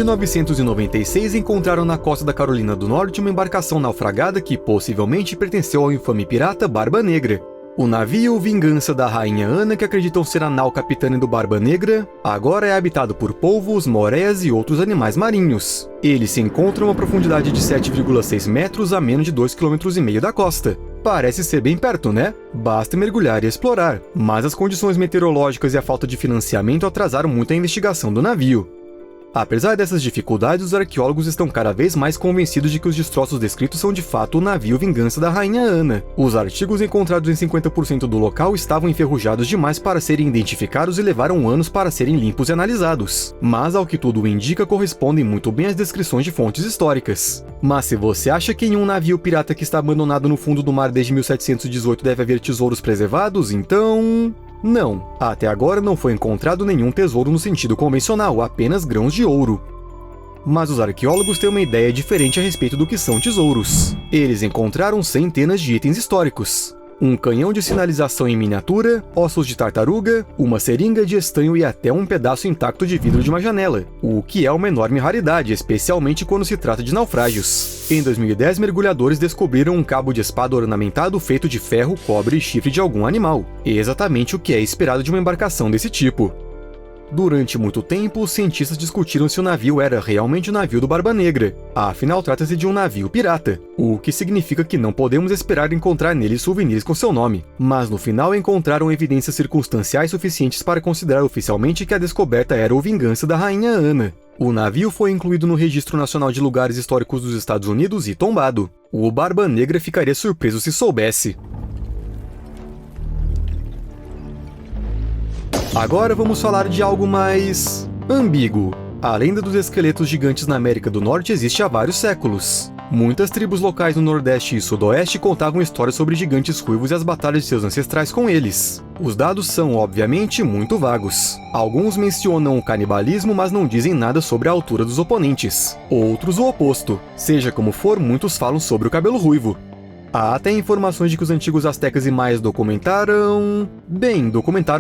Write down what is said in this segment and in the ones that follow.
1996 encontraram na costa da Carolina do Norte uma embarcação naufragada que possivelmente pertenceu ao infame pirata Barba Negra. O navio Vingança da Rainha Ana, que acreditam ser a nau capitã do Barba Negra, agora é habitado por polvos, moreias e outros animais marinhos. Eles se encontram a uma profundidade de 7,6 metros a menos de 2,5 km da costa. Parece ser bem perto, né? Basta mergulhar e explorar, mas as condições meteorológicas e a falta de financiamento atrasaram muito a investigação do navio. Apesar dessas dificuldades, os arqueólogos estão cada vez mais convencidos de que os destroços descritos são de fato o navio Vingança da Rainha Ana. Os artigos encontrados em 50% do local estavam enferrujados demais para serem identificados e levaram anos para serem limpos e analisados. Mas, ao que tudo indica, correspondem muito bem às descrições de fontes históricas. Mas se você acha que em um navio pirata que está abandonado no fundo do mar desde 1718 deve haver tesouros preservados, então... não, até agora não foi encontrado nenhum tesouro no sentido convencional, apenas grãos de ouro. Mas os arqueólogos têm uma ideia diferente a respeito do que são tesouros. Eles encontraram centenas de itens históricos. Um canhão de sinalização em miniatura, ossos de tartaruga, uma seringa de estanho e até um pedaço intacto de vidro de uma janela, o que é uma enorme raridade, especialmente quando se trata de naufrágios. Em 2010, mergulhadores descobriram um cabo de espada ornamentado feito de ferro, cobre e chifre de algum animal, exatamente o que é esperado de uma embarcação desse tipo. Durante muito tempo, os cientistas discutiram se o navio era realmente o navio do Barba Negra. Afinal, trata-se de um navio pirata, o que significa que não podemos esperar encontrar nele souvenirs com seu nome. Mas no final encontraram evidências circunstanciais suficientes para considerar oficialmente que a descoberta era o Vingança da Rainha Ana. O navio foi incluído no Registro Nacional de Lugares Históricos dos Estados Unidos e tombado. O Barba Negra ficaria surpreso se soubesse. Agora vamos falar de algo mais... ambíguo. A lenda dos esqueletos gigantes na América do Norte existe há vários séculos. Muitas tribos locais no Nordeste e Sudoeste contavam histórias sobre gigantes ruivos e as batalhas de seus ancestrais com eles. Os dados são, obviamente, muito vagos. Alguns mencionam o canibalismo, mas não dizem nada sobre a altura dos oponentes. Outros o oposto. Seja como for, muitos falam sobre o cabelo ruivo. Há até informações de que os antigos astecas e maias documentaram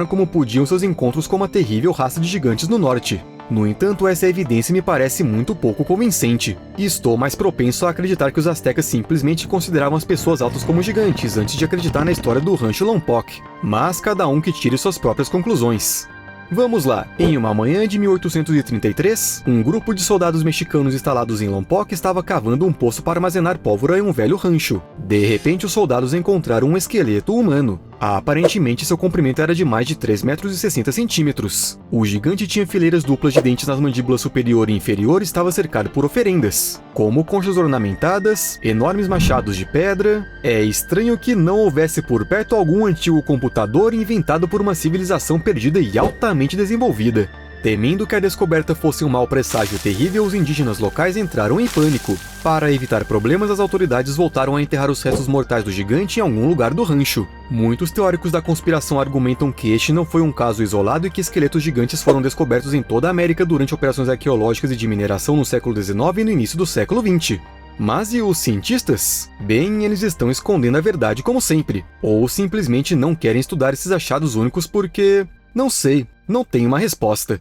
como podiam seus encontros com uma terrível raça de gigantes no norte. No entanto, essa evidência me parece muito pouco convincente, e estou mais propenso a acreditar que os astecas simplesmente consideravam as pessoas altas como gigantes antes de acreditar na história do Rancho Lompoc, mas cada um que tire suas próprias conclusões. Vamos lá. Em uma manhã de 1833, um grupo de soldados mexicanos instalados em Lompoc estava cavando um poço para armazenar pólvora em um velho rancho. De repente, os soldados encontraram um esqueleto humano. Aparentemente, seu comprimento era de mais de 3,60 metros. O gigante tinha fileiras duplas de dentes nas mandíbulas superior e inferior e estava cercado por oferendas, como conchas ornamentadas, enormes machados de pedra. É estranho que não houvesse por perto algum antigo computador inventado por uma civilização perdida e altamente desenvolvida. Temendo que a descoberta fosse um mau presságio terrível, os indígenas locais entraram em pânico. Para evitar problemas, as autoridades voltaram a enterrar os restos mortais do gigante em algum lugar do rancho. Muitos teóricos da conspiração argumentam que este não foi um caso isolado e que esqueletos gigantes foram descobertos em toda a América durante operações arqueológicas e de mineração no século XIX e no início do século XX. Mas e os cientistas? Bem, eles estão escondendo a verdade como sempre, ou simplesmente não querem estudar esses achados únicos porque... não sei, não tenho uma resposta.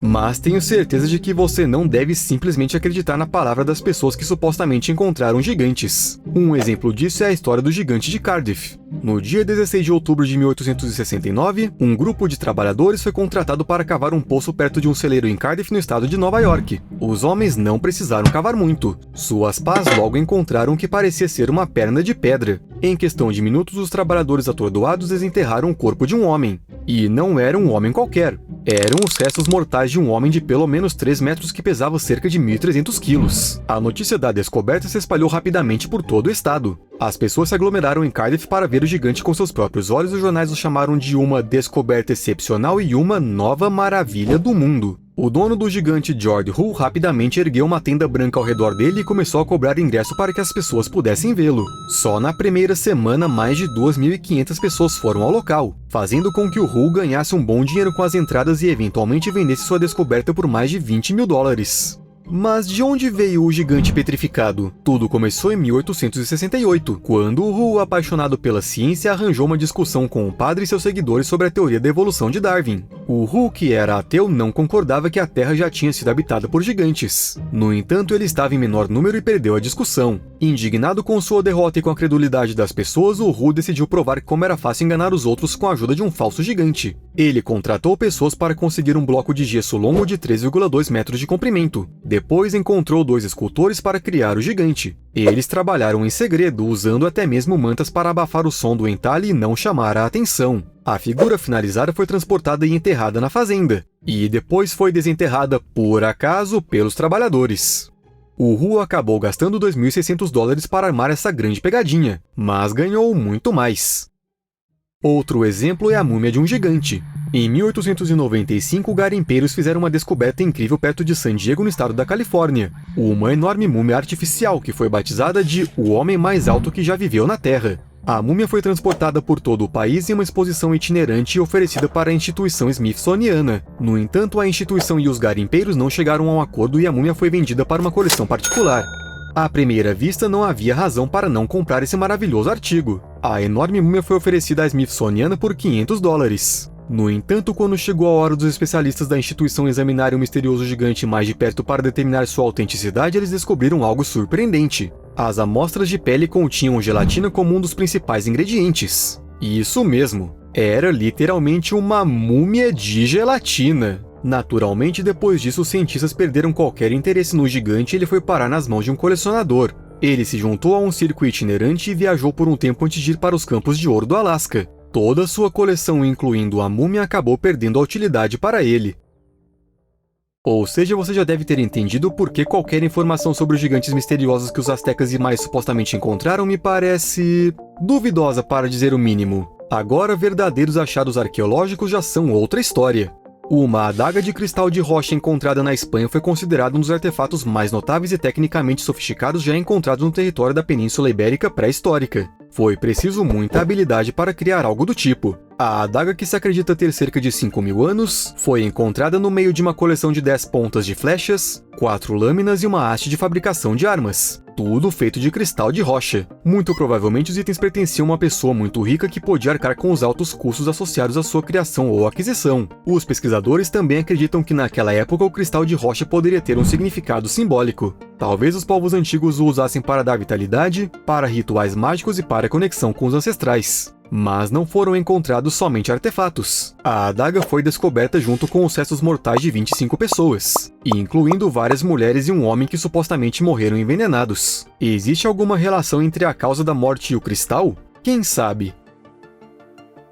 Mas tenho certeza de que você não deve simplesmente acreditar na palavra das pessoas que supostamente encontraram gigantes. Um exemplo disso é a história do gigante de Cardiff. No dia 16 de outubro de 1869, um grupo de trabalhadores foi contratado para cavar um poço perto de um celeiro em Cardiff, no estado de Nova York. Os homens não precisaram cavar muito. Suas pás logo encontraram o que parecia ser uma perna de pedra. Em questão de minutos, os trabalhadores atordoados desenterraram o corpo de um homem. E não era um homem qualquer. Eram os restos mortais de um homem de pelo menos 3 metros que pesava cerca de 1.300 quilos. A notícia da descoberta se espalhou rapidamente por todo o estado. As pessoas se aglomeraram em Cardiff para ver o gigante com seus próprios olhos e os jornais o chamaram de uma descoberta excepcional e uma nova maravilha do mundo. O dono do gigante, George Hull, rapidamente ergueu uma tenda branca ao redor dele e começou a cobrar ingresso para que as pessoas pudessem vê-lo. Só na primeira semana, mais de 2.500 pessoas foram ao local, fazendo com que o Hull ganhasse um bom dinheiro com as entradas e eventualmente vendesse sua descoberta por mais de $20 mil. Mas de onde veio o gigante petrificado? Tudo começou em 1868, quando Hu, apaixonado pela ciência, arranjou uma discussão com o padre e seus seguidores sobre a teoria da evolução de Darwin. O Hu, que era ateu, não concordava que a Terra já tinha sido habitada por gigantes. No entanto, ele estava em menor número e perdeu a discussão. Indignado com sua derrota e com a credulidade das pessoas, o Hu decidiu provar como era fácil enganar os outros com a ajuda de um falso gigante. Ele contratou pessoas para conseguir um bloco de gesso longo de 3,2 metros de comprimento. Depois encontrou 2 escultores para criar o gigante. Eles trabalharam em segredo, usando até mesmo mantas para abafar o som do entalhe e não chamar a atenção. A figura finalizada foi transportada e enterrada na fazenda, e depois foi desenterrada, por acaso, pelos trabalhadores. O Hu acabou gastando $2.600 para armar essa grande pegadinha, mas ganhou muito mais. Outro exemplo é a múmia de um gigante. Em 1895, garimpeiros fizeram uma descoberta incrível perto de San Diego, no estado da Califórnia. Uma enorme múmia artificial que foi batizada de o homem mais alto que já viveu na Terra. A múmia foi transportada por todo o país em uma exposição itinerante oferecida para a instituição Smithsoniana. No entanto, a instituição e os garimpeiros não chegaram a um acordo e a múmia foi vendida para uma coleção particular. À primeira vista, não havia razão para não comprar esse maravilhoso artigo. A enorme múmia foi oferecida à Smithsoniana por $500. No entanto, quando chegou a hora dos especialistas da instituição examinarem o misterioso gigante mais de perto para determinar sua autenticidade, eles descobriram algo surpreendente. As amostras de pele continham gelatina como um dos principais ingredientes. Isso mesmo, era literalmente uma múmia de gelatina. Naturalmente, depois disso, os cientistas perderam qualquer interesse no gigante e ele foi parar nas mãos de um colecionador. Ele se juntou a um circo itinerante e viajou por um tempo antes de ir para os campos de ouro do Alasca. Toda sua coleção, incluindo a múmia, acabou perdendo a utilidade para ele. Ou seja, você já deve ter entendido por que qualquer informação sobre os gigantes misteriosos que os astecas e maias supostamente encontraram me parece duvidosa, para dizer o mínimo. Agora, verdadeiros achados arqueológicos já são outra história. Uma adaga de cristal de rocha encontrada na Espanha foi considerada um dos artefatos mais notáveis e tecnicamente sofisticados já encontrados no território da Península Ibérica pré-histórica. Foi preciso muita habilidade para criar algo do tipo. A adaga, que se acredita ter cerca de 5.000 anos, foi encontrada no meio de uma coleção de 10 pontas de flechas, 4 lâminas e uma haste de fabricação de armas. Tudo feito de cristal de rocha. Muito provavelmente os itens pertenciam a uma pessoa muito rica que podia arcar com os altos custos associados à sua criação ou aquisição. Os pesquisadores também acreditam que naquela época o cristal de rocha poderia ter um significado simbólico. Talvez os povos antigos o usassem para dar vitalidade, para rituais mágicos e para conexão com os ancestrais. Mas não foram encontrados somente artefatos. A adaga foi descoberta junto com os restos mortais de 25 pessoas, incluindo várias mulheres e um homem que supostamente morreram envenenados. Existe alguma relação entre a causa da morte e o cristal? Quem sabe?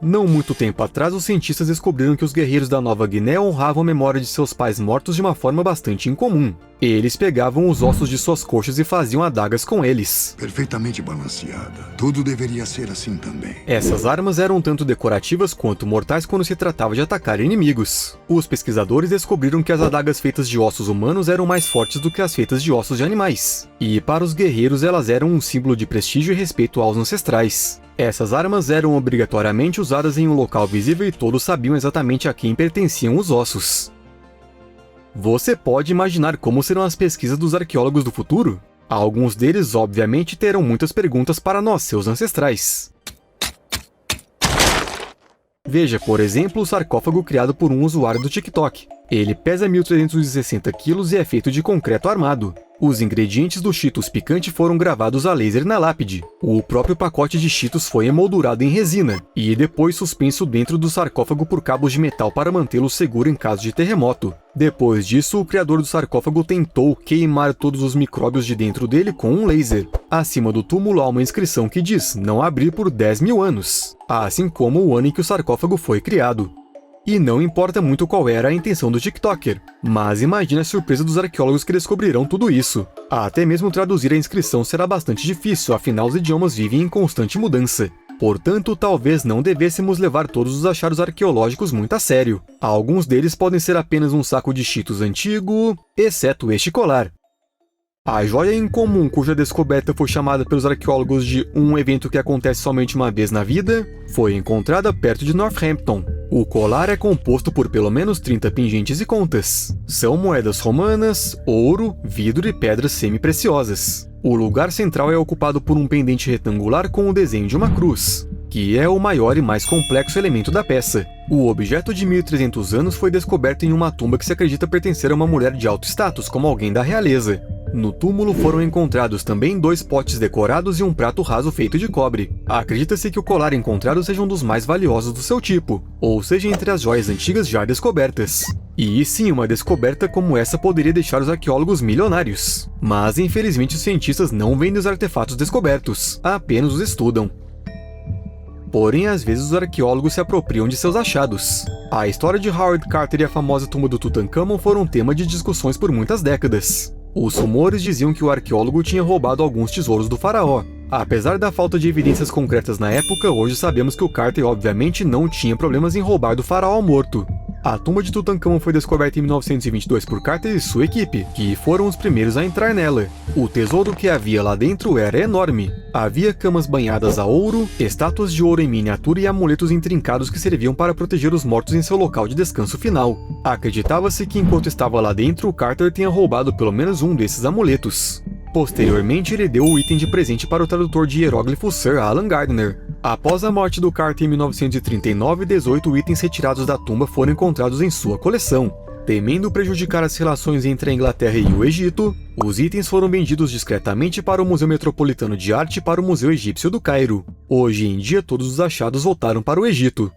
Não muito tempo atrás, os cientistas descobriram que os guerreiros da Nova Guiné honravam a memória de seus pais mortos de uma forma bastante incomum. Eles pegavam os ossos de suas coxas e faziam adagas com eles. Perfeitamente balanceada. Tudo deveria ser assim também. Essas armas eram tanto decorativas quanto mortais quando se tratava de atacar inimigos. Os pesquisadores descobriram que as adagas feitas de ossos humanos eram mais fortes do que as feitas de ossos de animais. E para os guerreiros elas eram um símbolo de prestígio e respeito aos ancestrais. Essas armas eram obrigatoriamente usadas em um local visível e todos sabiam exatamente a quem pertenciam os ossos. Você pode imaginar como serão as pesquisas dos arqueólogos do futuro? Alguns deles, obviamente, terão muitas perguntas para nós, seus ancestrais. Veja, por exemplo, o sarcófago criado por um usuário do TikTok. Ele pesa 1.360 kg e é feito de concreto armado. Os ingredientes do Cheetos picante foram gravados a laser na lápide. O próprio pacote de Cheetos foi emoldurado em resina e depois suspenso dentro do sarcófago por cabos de metal para mantê-lo seguro em caso de terremoto. Depois disso, o criador do sarcófago tentou queimar todos os micróbios de dentro dele com um laser. Acima do túmulo há uma inscrição que diz "não abrir por 10.000 anos", assim como o ano em que o sarcófago foi criado. E não importa muito qual era a intenção do TikToker, mas imagine a surpresa dos arqueólogos que descobrirão tudo isso. Até mesmo traduzir a inscrição será bastante difícil, afinal os idiomas vivem em constante mudança. Portanto, talvez não devêssemos levar todos os achados arqueológicos muito a sério. Alguns deles podem ser apenas um saco de Cheetos antigo, exceto este colar. A joia incomum, cuja descoberta foi chamada pelos arqueólogos de um evento que acontece somente uma vez na vida, foi encontrada perto de Northampton. O colar é composto por pelo menos 30 pingentes e contas. São moedas romanas, ouro, vidro e pedras semi-preciosas. O lugar central é ocupado por um pendente retangular com o desenho de uma cruz, que é o maior e mais complexo elemento da peça. O objeto de 1300 anos foi descoberto em uma tumba que se acredita pertencer a uma mulher de alto status, como alguém da realeza. No túmulo foram encontrados também 2 potes decorados e um prato raso feito de cobre. Acredita-se que o colar encontrado seja um dos mais valiosos do seu tipo, ou seja entre as joias antigas já descobertas. E sim, uma descoberta como essa poderia deixar os arqueólogos milionários. Mas infelizmente os cientistas não vendem os artefatos descobertos, apenas os estudam. Porém, às vezes os arqueólogos se apropriam de seus achados. A história de Howard Carter e a famosa tumba do Tutankhamon foram tema de discussões por muitas décadas. Os rumores diziam que o arqueólogo tinha roubado alguns tesouros do faraó. Apesar da falta de evidências concretas na época, hoje sabemos que o Carter obviamente não tinha problemas em roubar do faraó morto. A tumba de Tutankhamon foi descoberta em 1922 por Carter e sua equipe, que foram os primeiros a entrar nela. O tesouro que havia lá dentro era enorme. Havia camas banhadas a ouro, estátuas de ouro em miniatura e amuletos intrincados que serviam para proteger os mortos em seu local de descanso final. Acreditava-se que enquanto estava lá dentro, Carter tinha roubado pelo menos um desses amuletos. Posteriormente, ele deu o item de presente para o tradutor de hieróglifos Sir Alan Gardner. Após a morte do Carter em 1939, 18 itens retirados da tumba foram encontrados em sua coleção. Temendo prejudicar as relações entre a Inglaterra e o Egito, os itens foram vendidos discretamente para o Museu Metropolitano de Arte e para o Museu Egípcio do Cairo. Hoje em dia, todos os achados voltaram para o Egito.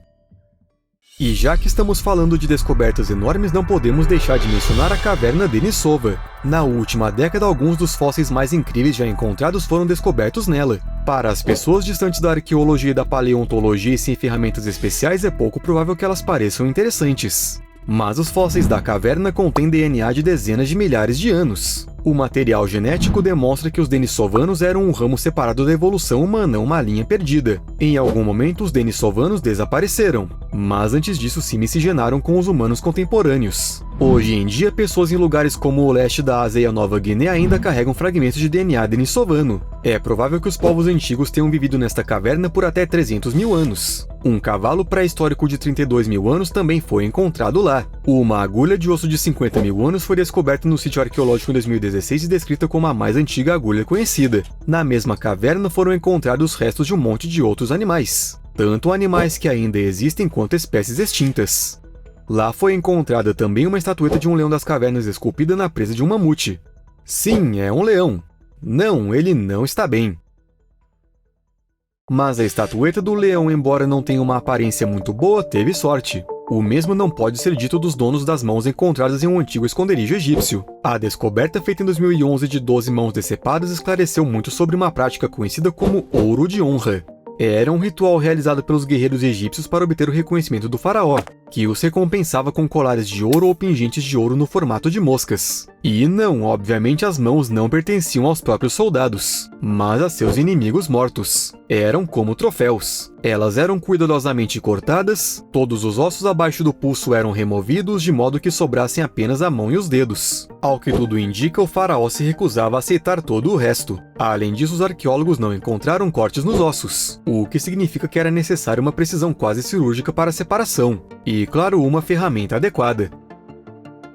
E já que estamos falando de descobertas enormes, não podemos deixar de mencionar a caverna Denisova. Na última década, alguns dos fósseis mais incríveis já encontrados foram descobertos nela. Para as pessoas distantes da arqueologia e da paleontologia e sem ferramentas especiais, é pouco provável que elas pareçam interessantes. Mas os fósseis da caverna contêm DNA de dezenas de milhares de anos. O material genético demonstra que os denisovanos eram um ramo separado da evolução humana, uma linha perdida. Em algum momento, os denisovanos desapareceram, mas antes disso se miscigenaram com os humanos contemporâneos. Hoje em dia, pessoas em lugares como o leste da Ásia e a Nova Guiné ainda carregam fragmentos de DNA denisovano. É provável que os povos antigos tenham vivido nesta caverna por até 300 mil anos. Um cavalo pré-histórico de 32 mil anos também foi encontrado lá. Uma agulha de osso de 50 mil anos foi descoberta no sítio arqueológico em 2016 e descrita como a mais antiga agulha conhecida. Na mesma caverna foram encontrados restos de um monte de outros animais, tanto animais que ainda existem quanto espécies extintas. Lá foi encontrada também uma estatueta de um leão das cavernas esculpida na presa de um mamute. Sim, é um leão. Não, ele não está bem. Mas a estatueta do leão, embora não tenha uma aparência muito boa, teve sorte. O mesmo não pode ser dito dos donos das mãos encontradas em um antigo esconderijo egípcio. A descoberta feita em 2011 de 12 mãos decepadas esclareceu muito sobre uma prática conhecida como ouro de honra. Era um ritual realizado pelos guerreiros egípcios para obter o reconhecimento do faraó, que os recompensava com colares de ouro ou pingentes de ouro no formato de moscas. E não, obviamente as mãos não pertenciam aos próprios soldados, mas a seus inimigos mortos. Eram como troféus. Elas eram cuidadosamente cortadas, todos os ossos abaixo do pulso eram removidos de modo que sobrassem apenas a mão e os dedos. Ao que tudo indica, o faraó se recusava a aceitar todo o resto. Além disso, os arqueólogos não encontraram cortes nos ossos, o que significa que era necessária uma precisão quase cirúrgica para a separação. E, claro, uma ferramenta adequada.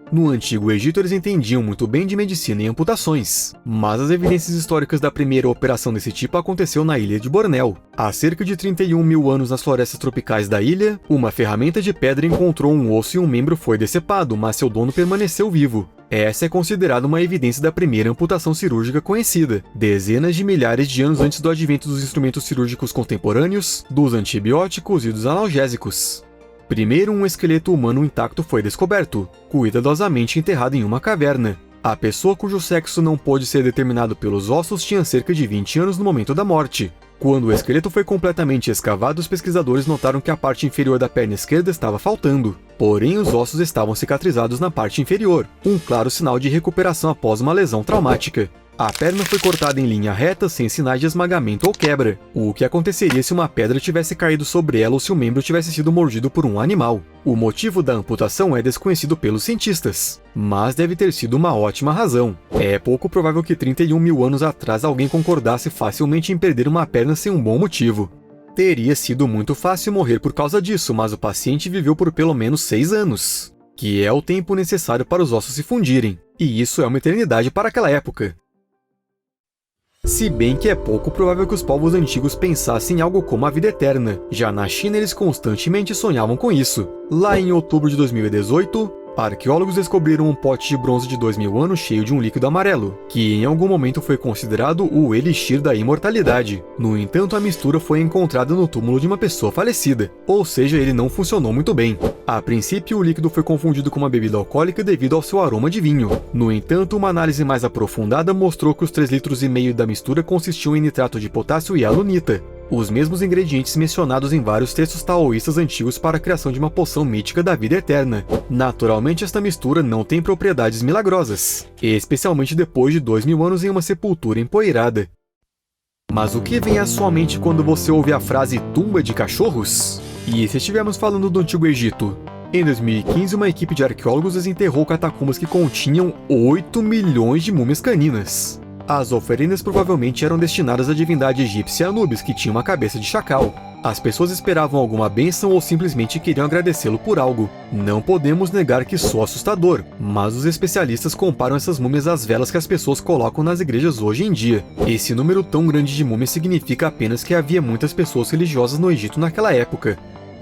No Antigo Egito, eles entendiam muito bem de medicina e amputações, mas as evidências históricas da primeira operação desse tipo aconteceu na ilha de Bornéu. Há cerca de 31 mil anos nas florestas tropicais da ilha, uma ferramenta de pedra encontrou um osso e um membro foi decepado, mas seu dono permaneceu vivo. Essa é considerada uma evidência da primeira amputação cirúrgica conhecida, dezenas de milhares de anos antes do advento dos instrumentos cirúrgicos contemporâneos, dos antibióticos e dos analgésicos. Primeiro, um esqueleto humano intacto foi descoberto, cuidadosamente enterrado em uma caverna. A pessoa cujo sexo não pôde ser determinado pelos ossos tinha cerca de 20 anos no momento da morte. Quando o esqueleto foi completamente escavado, os pesquisadores notaram que a parte inferior da perna esquerda estava faltando. Porém, os ossos estavam cicatrizados na parte inferior, um claro sinal de recuperação após uma lesão traumática. A perna foi cortada em linha reta, sem sinais de esmagamento ou quebra, o que aconteceria se uma pedra tivesse caído sobre ela ou se o membro tivesse sido mordido por um animal. O motivo da amputação é desconhecido pelos cientistas, mas deve ter sido uma ótima razão. É pouco provável que 31 mil anos atrás alguém concordasse facilmente em perder uma perna sem um bom motivo. Teria sido muito fácil morrer por causa disso, mas o paciente viveu por pelo menos 6 anos, que é o tempo necessário para os ossos se fundirem, e isso é uma eternidade para aquela época. Se bem que é pouco provável que os povos antigos pensassem em algo como a vida eterna. Já na China, eles constantemente sonhavam com isso. Lá em outubro de 2018, arqueólogos descobriram um pote de bronze de 2000 anos cheio de um líquido amarelo, que em algum momento foi considerado o elixir da imortalidade. No entanto, a mistura foi encontrada no túmulo de uma pessoa falecida, ou seja, ele não funcionou muito bem. A princípio, o líquido foi confundido com uma bebida alcoólica devido ao seu aroma de vinho. No entanto, uma análise mais aprofundada mostrou que os 3,5 litros da mistura consistiam em nitrato de potássio e alunita, os mesmos ingredientes mencionados em vários textos taoístas antigos para a criação de uma poção mítica da vida eterna. Naturalmente, esta mistura não tem propriedades milagrosas, especialmente depois de 2000 anos em uma sepultura empoeirada. Mas o que vem à sua mente quando você ouve a frase tumba de cachorros? E se estivermos falando do Antigo Egito? Em 2015, uma equipe de arqueólogos desenterrou catacumbas que continham 8 milhões de múmias caninas. As oferendas provavelmente eram destinadas à divindade egípcia Anubis, que tinha uma cabeça de chacal. As pessoas esperavam alguma bênção ou simplesmente queriam agradecê-lo por algo. Não podemos negar que soa assustador, mas os especialistas comparam essas múmias às velas que as pessoas colocam nas igrejas hoje em dia. Esse número tão grande de múmias significa apenas que havia muitas pessoas religiosas no Egito naquela época.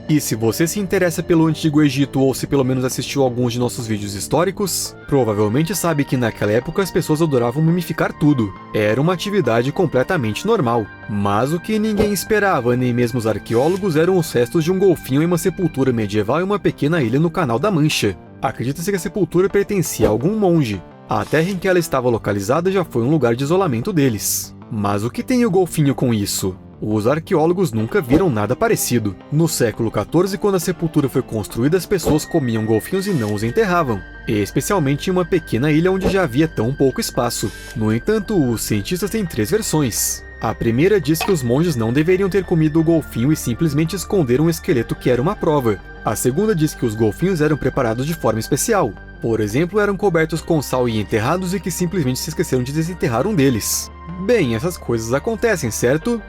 E se você se interessa pelo Antigo Egito ou se pelo menos assistiu alguns de nossos vídeos históricos, provavelmente sabe que naquela época as pessoas adoravam mumificar tudo. Era uma atividade completamente normal. Mas o que ninguém esperava, nem mesmo os arqueólogos, eram os restos de um golfinho em uma sepultura medieval em uma pequena ilha no Canal da Mancha. Acredita-se que a sepultura pertencia a algum monge. A terra em que ela estava localizada já foi um lugar de isolamento deles. Mas o que tem o golfinho com isso? Os arqueólogos nunca viram nada parecido. No século XIV, quando a sepultura foi construída, as pessoas comiam golfinhos e não os enterravam, especialmente em uma pequena ilha onde já havia tão pouco espaço. No entanto, os cientistas têm 3 versões. A primeira diz que os monges não deveriam ter comido o golfinho e simplesmente esconderam um esqueleto que era uma prova. A segunda diz que os golfinhos eram preparados de forma especial. Por exemplo, eram cobertos com sal e enterrados e que simplesmente se esqueceram de desenterrar um deles. Bem, essas coisas acontecem, certo?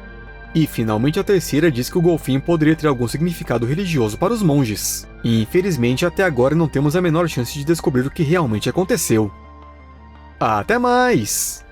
E finalmente a terceira diz que o golfinho poderia ter algum significado religioso para os monges. E infelizmente até agora não temos a menor chance de descobrir o que realmente aconteceu. Até mais!